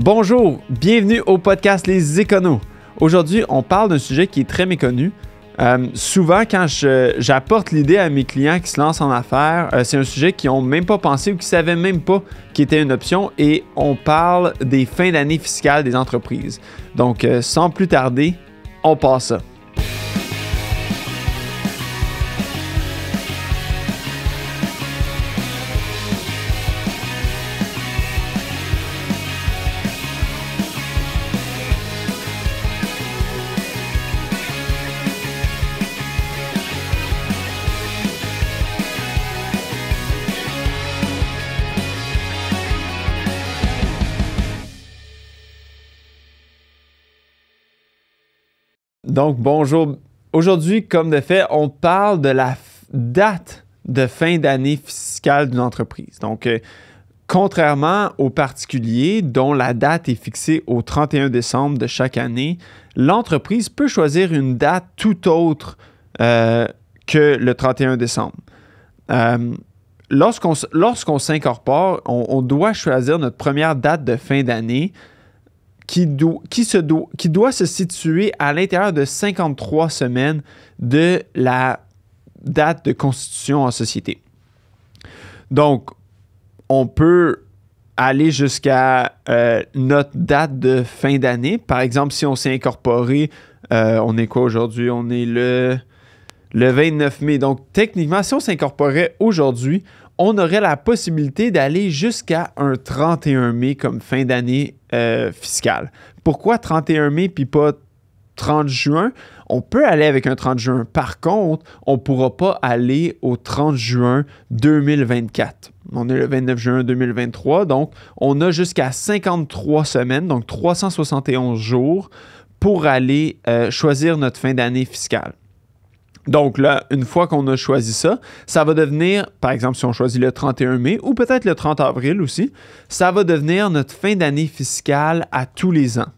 Bonjour, bienvenue au podcast Les Éconos. Aujourd'hui, on parle d'un sujet qui est très méconnu. Souvent, quand j'apporte l'idée à mes clients qui se lancent en affaires, c'est un sujet qu'ils n'ont même pas pensé ou qui ne savaient même pas qu'il était une option et on parle des fins d'année fiscales des entreprises. Donc, sans plus tarder, on passe ça. Donc, bonjour. Aujourd'hui, comme de fait, on parle de la date de fin d'année fiscale d'une entreprise. Donc, contrairement aux particuliers dont la date est fixée au 31 décembre de chaque année, l'entreprise peut choisir une date tout autre que le 31 décembre. Lorsqu'on s'incorpore, on doit choisir notre première date de fin d'année qui doit se situer à l'intérieur de 53 semaines de la date de constitution en société. Donc, on peut aller jusqu'à notre date de fin d'année. Par exemple, si on s'est incorporé, on est quoi aujourd'hui? On est le 29 mai. Donc, techniquement, si on s'incorporait aujourd'hui, on aurait la possibilité d'aller jusqu'à un 31 mai comme fin d'année fiscale. Pourquoi 31 mai puis pas 30 juin? On peut aller avec un 30 juin. Par contre, on ne pourra pas aller au 30 juin 2024. On est le 29 juin 2023, donc on a jusqu'à 53 semaines, donc 371 jours pour aller choisir notre fin d'année fiscale. Donc là, une fois qu'on a choisi ça, ça va devenir, par exemple, si on choisit le 31 mai ou peut-être le 30 avril aussi, ça va devenir notre fin d'année fiscale à tous les ans.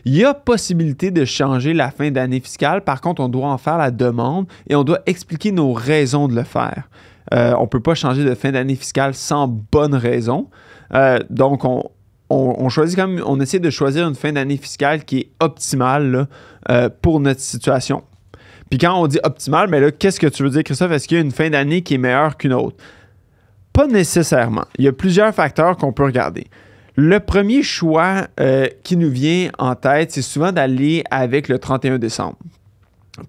Il y a possibilité de changer la fin d'année fiscale, par contre, on doit en faire la demande et on doit expliquer nos raisons de le faire. On ne peut pas changer de fin d'année fiscale sans bonne raison. Donc, on choisit quand même, on essaie de choisir une fin d'année fiscale qui est optimale là, pour notre situation. Puis quand on dit optimal, mais là, qu'est-ce que tu veux dire, Christophe? Est-ce qu'il y a une fin d'année qui est meilleure qu'une autre? Pas nécessairement. Il y a plusieurs facteurs qu'on peut regarder. Le premier choix qui nous vient en tête, c'est souvent d'aller avec le 31 décembre.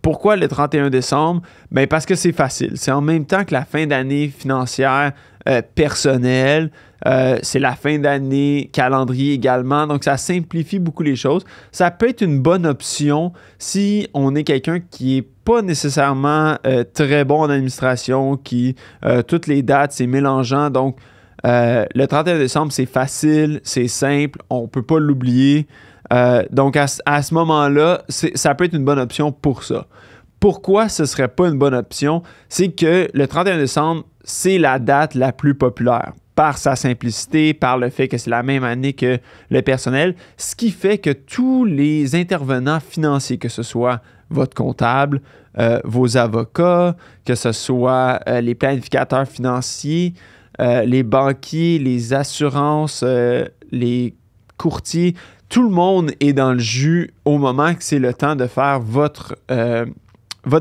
Pourquoi le 31 décembre? Bien, parce que c'est facile. C'est en même temps que la fin d'année financière personnelle. C'est la fin d'année calendrier également. Donc, ça simplifie beaucoup les choses. Ça peut être une bonne option si on est quelqu'un qui n'est pas nécessairement très bon en administration, qui toutes les dates, c'est mélangeant. Donc, le 31 décembre, c'est facile, c'est simple, on ne peut pas l'oublier. Donc, à ce moment-là, ça peut être une bonne option pour ça. Pourquoi ce ne serait pas une bonne option? C'est que le 31 décembre, c'est la date la plus populaire par sa simplicité, par le fait que c'est la même année que le personnel, ce qui fait que tous les intervenants financiers, que ce soit votre comptable, vos avocats, que ce soit les planificateurs financiers, les banquiers, les assurances, les courtiers, tout le monde est dans le jus au moment que c'est le temps de faire votre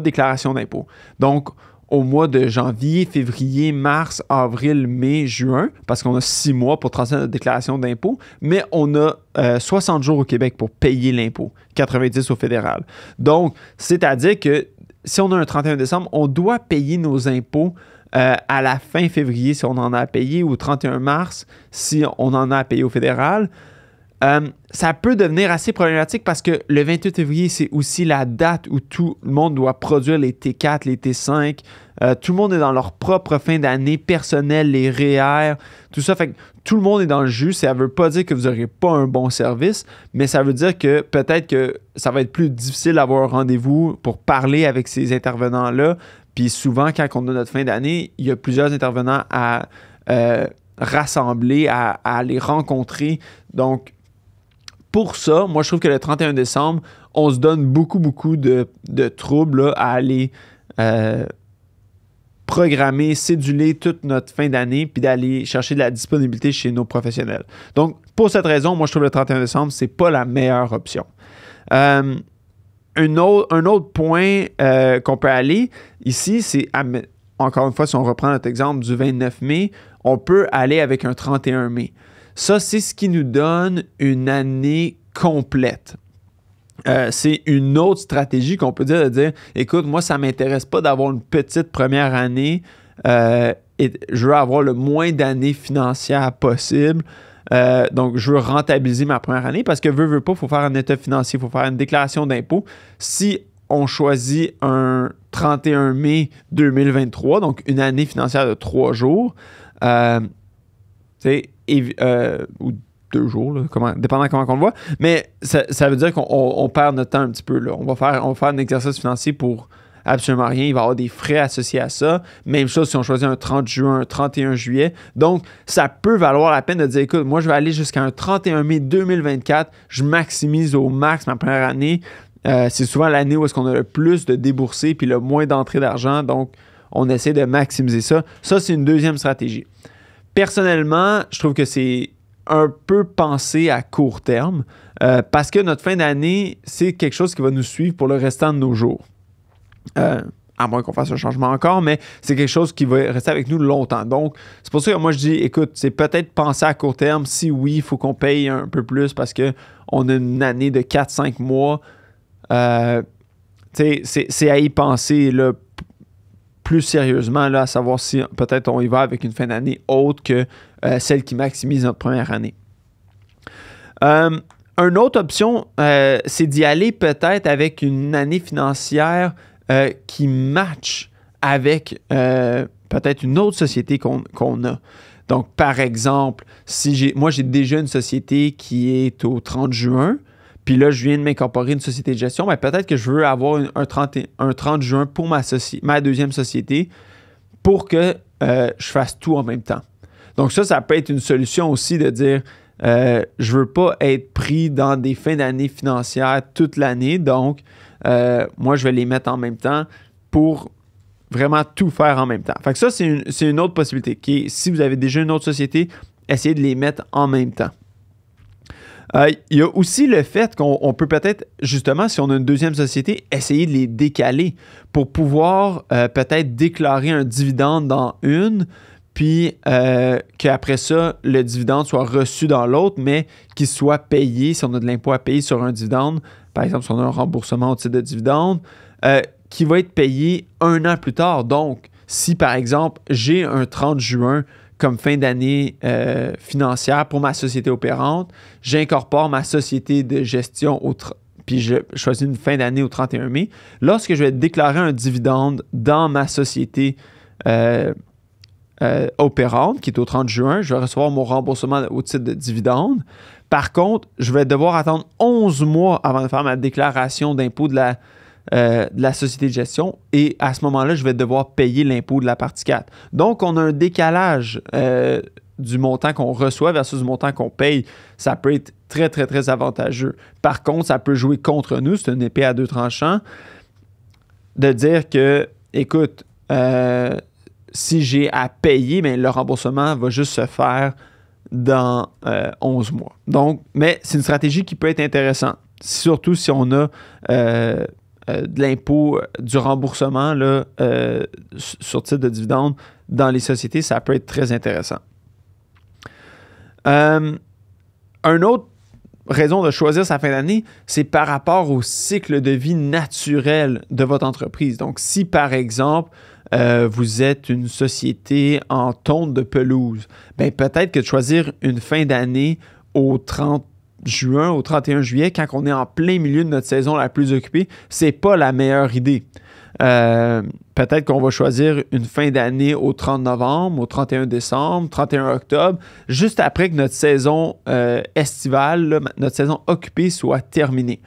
déclaration d'impôt. Donc, au mois de janvier, février, mars, avril, mai, juin, parce qu'on a 6 mois pour transmettre notre déclaration d'impôt, mais on a 60 jours au Québec pour payer l'impôt, 90 au fédéral. Donc, c'est-à-dire que si on a un 31 décembre, on doit payer nos impôts à la fin février si on en a à payer ou au 31 mars si on en a à payer au fédéral. Ça peut devenir assez problématique parce que le 28 février, c'est aussi la date où tout le monde doit produire les T4, les T5. Tout le monde est dans leur propre fin d'année personnelle, les REER, tout ça. Fait que tout le monde est dans le jus. Ça ne veut pas dire que vous n'aurez pas un bon service, mais ça veut dire que peut-être que ça va être plus difficile d'avoir un rendez-vous pour parler avec ces intervenants-là. Puis souvent, quand on a notre fin d'année, il y a plusieurs intervenants à rassembler, à les rencontrer. Donc, pour ça, moi, je trouve que le 31 décembre, on se donne beaucoup de troubles là, à aller programmer, céduler toute notre fin d'année puis d'aller chercher de la disponibilité chez nos professionnels. Donc, pour cette raison, moi, je trouve le 31 décembre, c'est pas la meilleure option. Un autre point qu'on peut aller ici, c'est, encore une fois, si on reprend notre exemple du 29 mai, on peut aller avec un 31 mai. Ça, c'est ce qui nous donne une année complète. C'est une autre stratégie qu'on peut dire, de dire, écoute, moi, ça ne m'intéresse pas d'avoir une petite première année et je veux avoir le moins d'années financières possible. Donc, je veux rentabiliser ma première année parce que veux pas, il faut faire un état financier, il faut faire une déclaration d'impôt. Si on choisit un 31 mai 2023, donc une année financière de 3 jours, ou 2 jours, là, dépendant comment on le voit, mais ça veut dire qu'on perd notre temps un petit peu. Là. On va faire un exercice financier pour absolument rien. Il va y avoir des frais associés à ça. Même chose si on choisit un 30 juin, un 31 juillet. Donc, ça peut valoir la peine de dire, écoute, moi, je vais aller jusqu'à un 31 mai 2024. Je maximise au max ma première année. C'est souvent l'année où est-ce qu'on a le plus de déboursés puis le moins d'entrée d'argent. Donc, on essaie de maximiser ça. Ça, c'est une deuxième stratégie. Personnellement, je trouve que c'est un peu pensé à court terme parce que notre fin d'année, c'est quelque chose qui va nous suivre pour le restant de nos jours. À moins qu'on fasse un changement encore, mais c'est quelque chose qui va rester avec nous longtemps. Donc, c'est pour ça que moi, je dis, écoute, c'est peut-être penser à court terme. Si oui, il faut qu'on paye un peu plus parce qu'on a une année de 4-5 mois. C'est à y penser là, plus sérieusement, là, à savoir si peut-être on y va avec une fin d'année autre que celle qui maximise notre première année. Une autre option, c'est d'y aller peut-être avec une année financière qui match avec peut-être une autre société qu'on a. Donc, par exemple, moi, j'ai déjà une société qui est au 30 juin, puis là, je viens de m'incorporer une société de gestion, mais peut-être que je veux avoir un 30 juin pour ma deuxième société pour que je fasse tout en même temps. Donc ça peut être une solution aussi de dire, je ne veux pas être pris dans des fins d'année financières toute l'année, donc moi, je vais les mettre en même temps pour vraiment tout faire en même temps. Fait que ça, c'est une autre possibilité qui est, si vous avez déjà une autre société, essayez de les mettre en même temps. Il y a aussi le fait qu'on peut peut-être, justement, si on a une deuxième société, essayer de les décaler pour pouvoir peut-être déclarer un dividende dans une, puis qu'après ça, le dividende soit reçu dans l'autre, mais qu'il soit payé, si on a de l'impôt à payer sur un dividende, par exemple, si on a un remboursement au titre de dividende, qui va être payé 1 an plus tard. Donc, si par exemple, j'ai un 30 juin comme fin d'année financière pour ma société opérante, j'incorpore ma société de gestion puis je choisis une fin d'année au 31 mai. Lorsque je vais déclarer un dividende dans ma société opérante, qui est au 30 juin, je vais recevoir mon remboursement au titre de dividende. Par contre, je vais devoir attendre 11 mois avant de faire ma déclaration d'impôt de la société de gestion et à ce moment-là, je vais devoir payer l'impôt de la partie 4. Donc, on a un décalage du montant qu'on reçoit versus du montant qu'on paye. Ça peut être très, très, très avantageux. Par contre, ça peut jouer contre nous. C'est une épée à deux tranchants de dire que, écoute, si j'ai à payer, bien, le remboursement va juste se faire dans 11 mois. Donc, mais c'est une stratégie qui peut être intéressante, surtout si on a de l'impôt, du remboursement là, sur titre de dividende dans les sociétés, ça peut être très intéressant. Une autre raison de choisir sa fin d'année, c'est par rapport au cycle de vie naturel de votre entreprise. Donc, si par exemple, vous êtes une société en tonte de pelouse, bien, peut-être que de choisir une fin d'année au 30 juin, au 31 juillet, quand on est en plein milieu de notre saison la plus occupée, c'est pas la meilleure idée. Peut-être qu'on va choisir une fin d'année au 30 novembre, au 31 décembre, 31 octobre, juste après que notre saison estivale, là, notre saison occupée soit terminée.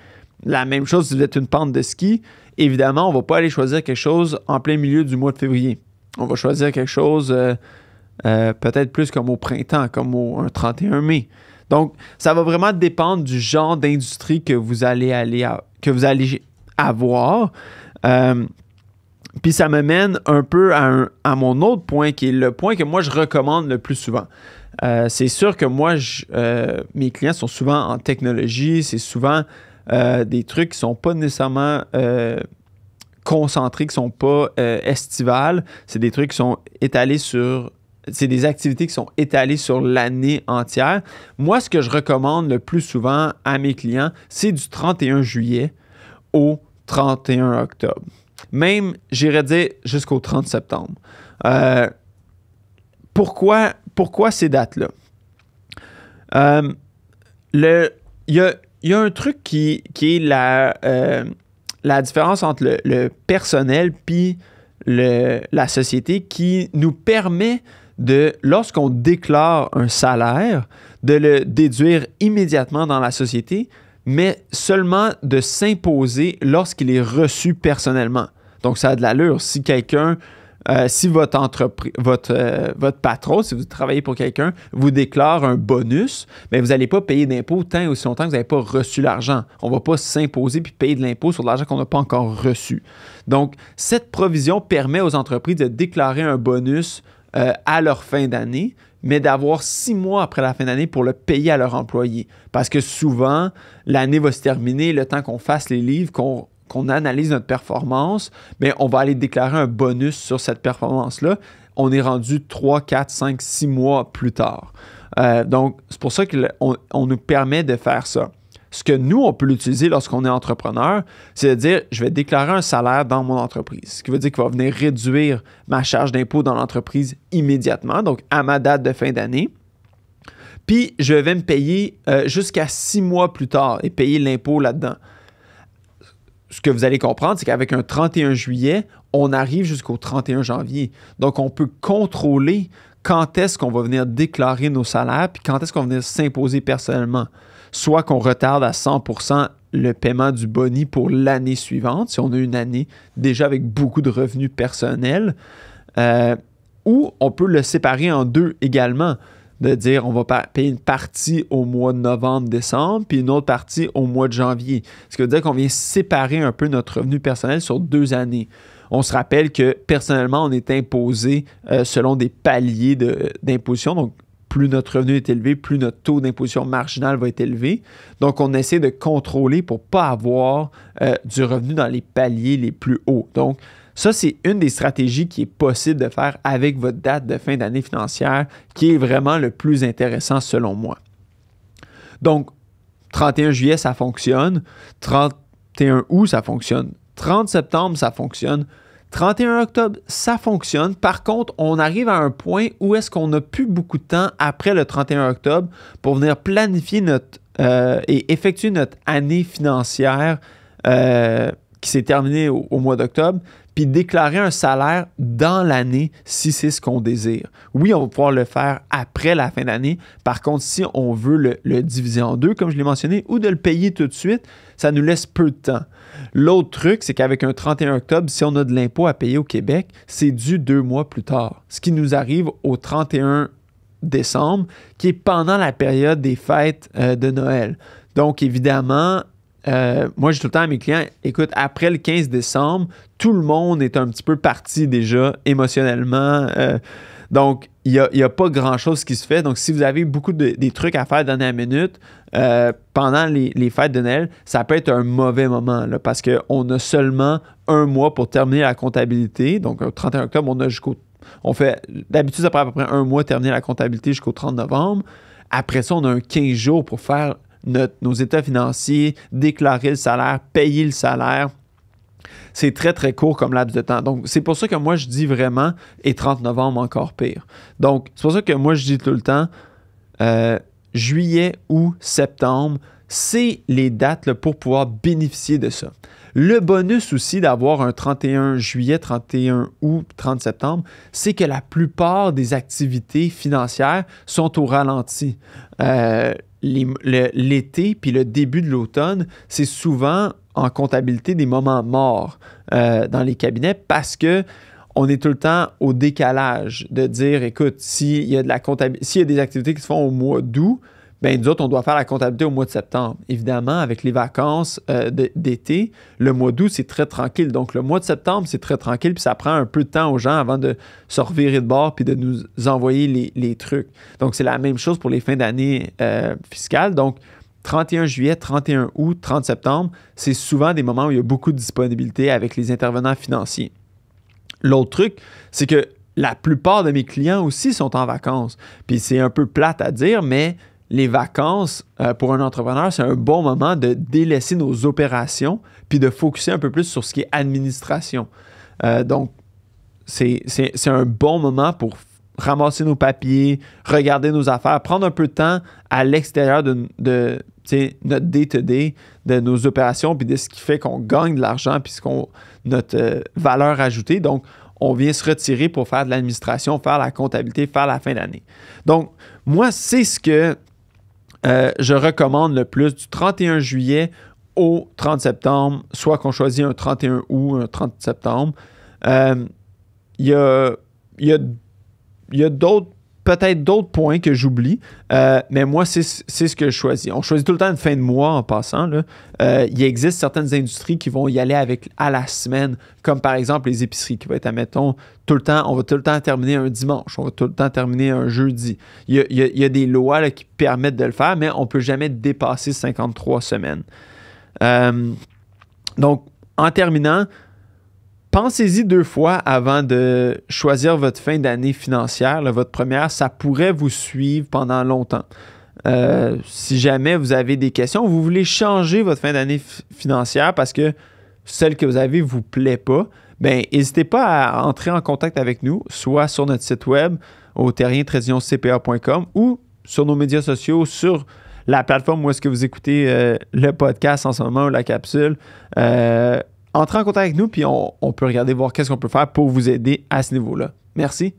La même chose si vous êtes une pente de ski. Évidemment, on ne va pas aller choisir quelque chose en plein milieu du mois de février. On va choisir quelque chose peut-être plus comme au printemps, comme un 31 mai. Donc, ça va vraiment dépendre du genre d'industrie que vous allez avoir. Puis ça me mène un peu à mon autre point, qui est le point que moi, je recommande le plus souvent. C'est sûr que moi, mes clients sont souvent en technologie, c'est souvent des trucs qui ne sont pas nécessairement concentrés, qui ne sont pas estivales. C'est des trucs qui sont étalés c'est des activités qui sont étalées sur l'année entière. Moi, ce que je recommande le plus souvent à mes clients, c'est du 31 juillet au 31 octobre. Même, j'irais dire, jusqu'au 30 septembre. Pourquoi ces dates-là? Il y a un truc qui est la différence entre le personnel puis la société qui nous permet lorsqu'on déclare un salaire, de le déduire immédiatement dans la société, mais seulement de s'imposer lorsqu'il est reçu personnellement. Donc, ça a de l'allure. Si quelqu'un, si votre patron, si vous travaillez pour quelqu'un, vous déclare un bonus, bien, vous n'allez pas payer d'impôt tant et aussi longtemps que vous n'avez pas reçu l'argent. On ne va pas s'imposer puis payer de l'impôt sur de l'argent qu'on n'a pas encore reçu. Donc, cette provision permet aux entreprises de déclarer un bonus à leur fin d'année, mais d'avoir 6 mois après la fin d'année pour le payer à leurs employés. Parce que souvent, l'année va se terminer, le temps qu'on fasse les livres, qu'on analyse notre performance, mais on va aller déclarer un bonus sur cette performance-là. On est rendu 3, 4, 5, 6 mois plus tard. Donc, c'est pour ça qu'on nous permet de faire ça. Ce que nous, on peut l'utiliser lorsqu'on est entrepreneur, c'est de dire, je vais déclarer un salaire dans mon entreprise, ce qui veut dire qu'il va venir réduire ma charge d'impôt dans l'entreprise immédiatement, donc à ma date de fin d'année. Puis, je vais me payer jusqu'à 6 mois plus tard et payer l'impôt là-dedans. Ce que vous allez comprendre, c'est qu'avec un 31 juillet, on arrive jusqu'au 31 janvier. Donc, on peut contrôler quand est-ce qu'on va venir déclarer nos salaires puis quand est-ce qu'on va venir s'imposer personnellement. Soit qu'on retarde à 100% le paiement du boni pour l'année suivante, si on a une année déjà avec beaucoup de revenus personnels, ou on peut le séparer en deux également, de dire on va payer une partie au mois de novembre, décembre, puis une autre partie au mois de janvier. Ce qui veut dire qu'on vient séparer un peu notre revenu personnel sur 2 années. On se rappelle que personnellement, on est imposé selon des paliers d'imposition, donc plus notre revenu est élevé, plus notre taux d'imposition marginal va être élevé. Donc, on essaie de contrôler pour ne pas avoir du revenu dans les paliers les plus hauts. Donc, ça, c'est une des stratégies qui est possible de faire avec votre date de fin d'année financière, qui est vraiment le plus intéressant selon moi. Donc, 31 juillet, ça fonctionne. 31 août, ça fonctionne. 30 septembre, ça fonctionne. 31 octobre, ça fonctionne. Par contre, on arrive à un point où est-ce qu'on n'a plus beaucoup de temps après le 31 octobre pour venir planifier et effectuer notre année financière qui s'est terminée au mois d'octobre, puis déclarer un salaire dans l'année si c'est ce qu'on désire. Oui, on va pouvoir le faire après la fin d'année. Par contre, si on veut le diviser en deux, comme je l'ai mentionné, ou de le payer tout de suite, ça nous laisse peu de temps. L'autre truc, c'est qu'avec un 31 octobre, si on a de l'impôt à payer au Québec, c'est dû 2 mois plus tard. Ce qui nous arrive au 31 décembre, qui est pendant la période des fêtes de Noël. Donc, évidemment, moi, je dis tout le temps à mes clients, écoute, après le 15 décembre, tout le monde est un petit peu parti déjà émotionnellement. Donc, il n'y a pas grand-chose qui se fait. Donc, si vous avez beaucoup des trucs à faire dernière minute, pendant les fêtes de Noël, ça peut être un mauvais moment là, parce qu'on a seulement 1 mois pour terminer la comptabilité. Donc, au 31 octobre, d'habitude, ça prend à peu près 1 mois terminer la comptabilité jusqu'au 30 novembre. Après ça, on a un 15 jours pour faire nos états financiers, déclarer le salaire, payer le salaire. C'est très, très court comme laps de temps. Donc, c'est pour ça que moi, je dis vraiment, et 30 novembre, encore pire. Donc, c'est pour ça que moi, je dis tout le temps, juillet, août, septembre, c'est les dates là, pour pouvoir bénéficier de ça. Le bonus aussi d'avoir un 31 juillet, 31 août, 30 septembre, c'est que la plupart des activités financières sont au ralenti. L'été puis le début de l'automne, c'est souvent en comptabilité des moments morts dans les cabinets parce que on est tout le temps au décalage de dire, écoute, s'il y a des activités qui se font au mois d'août, bien, nous autres, on doit faire la comptabilité au mois de septembre. Évidemment, avec les vacances d'été, le mois d'août, c'est très tranquille. Donc, le mois de septembre, c'est très tranquille, puis ça prend un peu de temps aux gens avant de se revirer de bord puis de nous envoyer les trucs. Donc, c'est la même chose pour les fins d'année fiscales. Donc, 31 juillet, 31 août, 30 septembre, c'est souvent des moments où il y a beaucoup de disponibilité avec les intervenants financiers. L'autre truc, c'est que la plupart de mes clients aussi sont en vacances. Puis c'est un peu plate à dire, mais les vacances, pour un entrepreneur, c'est un bon moment de délaisser nos opérations puis de focusser un peu plus sur ce qui est administration. Donc, c'est un bon moment pour ramasser nos papiers, regarder nos affaires, prendre un peu de temps à l'extérieur de notre day-to-day, de nos opérations, puis de ce qui fait qu'on gagne de l'argent, puis notre valeur ajoutée. Donc, on vient se retirer pour faire de l'administration, faire la comptabilité, faire la fin d'année. Donc, moi, c'est ce que je recommande le plus du 31 juillet au 30 septembre, soit qu'on choisit un 31 août, un 30 septembre. Il y a peut-être d'autres points que j'oublie, mais moi, c'est ce que je choisis. On choisit tout le temps une fin de mois en passant. Là. Il existe certaines industries qui vont y aller à la semaine, comme par exemple les épiceries, qui va être, admettons, tout le temps, on va tout le temps terminer un dimanche, on va tout le temps terminer un jeudi. Il y a des lois là, qui permettent de le faire, mais on ne peut jamais dépasser 53 semaines. Donc, en terminant, pensez-y 2 fois avant de choisir votre fin d'année financière. Là, votre première, ça pourrait vous suivre pendant longtemps. Si jamais vous avez des questions, vous voulez changer votre fin d'année financière parce que celle que vous avez ne vous plaît pas, bien, n'hésitez pas à entrer en contact avec nous, soit sur notre site web au terrien-cpa.com ou sur nos médias sociaux, sur la plateforme où est-ce que vous écoutez le podcast en ce moment ou la capsule. Entrez en contact avec nous, puis on peut regarder voir qu'est-ce qu'on peut faire pour vous aider à ce niveau-là. Merci.